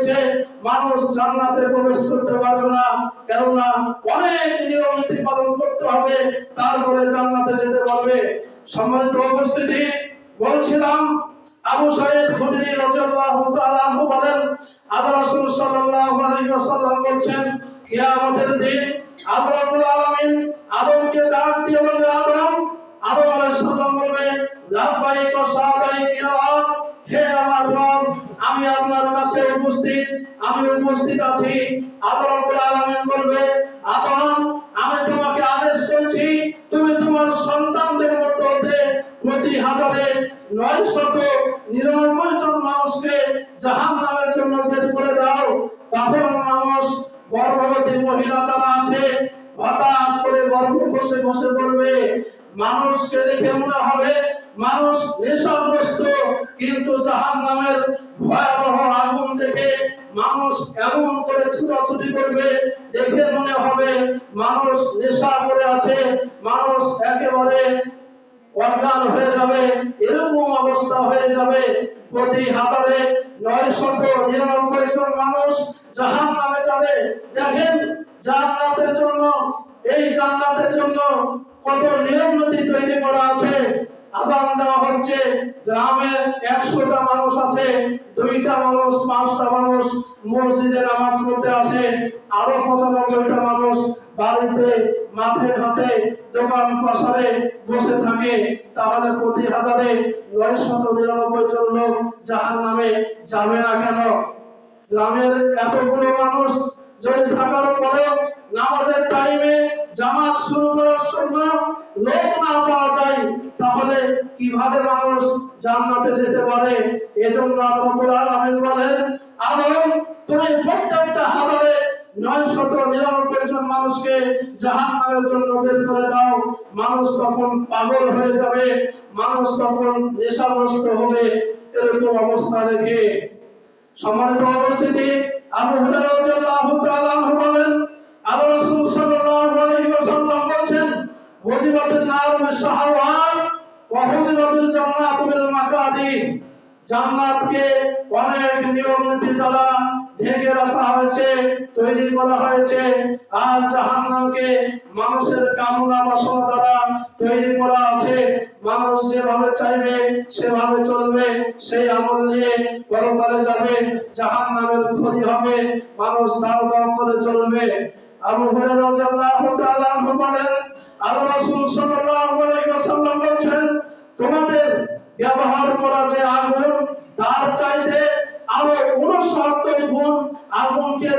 হয়েছে মানুষ জান্নাতে প্রবেশ করতে পারবে না, কেননা অনেক নিয়ম নীতি পালন করতে হবে, তারপরে জান্নাতে যেতে পারবে। সম্মানিত উপস্থিতি, বলছিলাম আবু সাঈদ খুদরি রাদিয়াল্লাহু তাআলা আনহু বলেন, আল্লাহ রাসূল সাল্লাল্লাহু আলাইহি ওয়াসাল্লাম বলেন, কিয়ামতের দিন আল্লাহ রাব্বুল আলামিন আদমকে ডাক দিয়ে বলবে, আদম। আদম আলাইহিস সালাম বলবে, লাব্বাইক ওয়া সাদাইক ইয়া রব, হে আমার রব, আমি আপনার কাছে উপস্থিত, আমি উপস্থিত আছি। আল্লাহ রাব্বুল আলামিন বলবে, আদম, আমি তোমাকে আদেশ করছি, তুমি তোমার সন্তানদের মধ্যে প্রতি হাজারে 999 জন মানুষকে জাহান্নামের জন্য বের করে দাও। তখন মানুষ, গর্ভবতী মহিলা যারা আছে, হঠাৎ করে গর্ভ বসে বসে পড়বে। মানুষকে দেখে মনে হবে মানুষ নেশাগ্রস্ত, কিন্তু জাহান্নামের ভয়াবহ আগুন দেখে মানুষ এমন করে ছুটাছুটি করবে, দেখে মনে হবে মানুষ নেশা করে আছে, মানুষ একেবারে অজ্ঞান হয়ে যাবে, এরকম অবস্থা হয়ে যাবে। প্রতি হাজারে 999 জন মানুষ জাহান্নামে যাবে। দেখেন জান্নাতের জন্য, এই জান্নাতের জন্য কত নিয়ম নীতি তৈরি করা আছে। আযান দেওয়া হচ্ছে, গ্রামে 100টা মানুষ আছে, 2টা মানুষ 5টা মানুষ মসজিদে নামাজ পড়তে আসে, আরো 95টা মানুষ বাড়িতে মাঠে ঘাটে দোকান পাশারে বসে থাকে। তাহলে প্রতি হাজারে 999 জন লোক জাহান্নামে যাবে না কেন? গ্রামের এতগুলো মানুষ যদি থাকার পরেও নামাজের টাইমে জামাত শুরু করার সময় লোক না পাওয়া যায়, তাহলে কিভাবে মানুষ জান্নাতে যেতে পারে? এজন্য আল্লাহ রাব্বুল আলামিন বলেন, আদম, তুমি প্রত্যেকটা হাজারে 999 জন মানুষকে জাহান্নামের জন্য বের করে দাও। মানুষ তখন পাগল হয়ে যাবে, মানুষ তখন নেশাগ্রস্ত হবে। এরকম অবস্থা দেখে সম্মানিত উপস্থিতি, আবু হুরায়রা রাদিয়াল্লাহু তাআলা আনহু বলেন, আল্লাহ রাসূল সাল্লাল্লাহু আলাইহি ওয়াসাল্লাম বলেন, ওয়াজিবাতুন নার বিশ-শাহাওয়াত ওয়া হুজিবাতুল জান্নাতু বিল মাকাদি। জান্নাতকে অনেক নিয়ম নীতি দ্বারা ঢেকে রাখা হয়েছে, তৈরি করা হয়েছে, আর জাহান্নামকে মানুষের কামনা বাসনা দ্বারা তৈরি করা আছে। মানুষ যেভাবে চাইবে সেভাবে চলবে, সেই আমল নিয়ে পরকালে যাবে, জাহান্নামের খড়ি হবে, মানুষ দাও দাও করে চলবে। আবু হুরায়রা রাদিয়াল্লাহু তাআলা আনহু বলেন, আল্লাহ রাসূল সাল্লাল্লাহু আলাইহি ওয়াসাল্লাম বলেন, তোমাদের ব্যবহার করা যে আগুন, তার চাইতে আরো 69 গুণ আগুনকে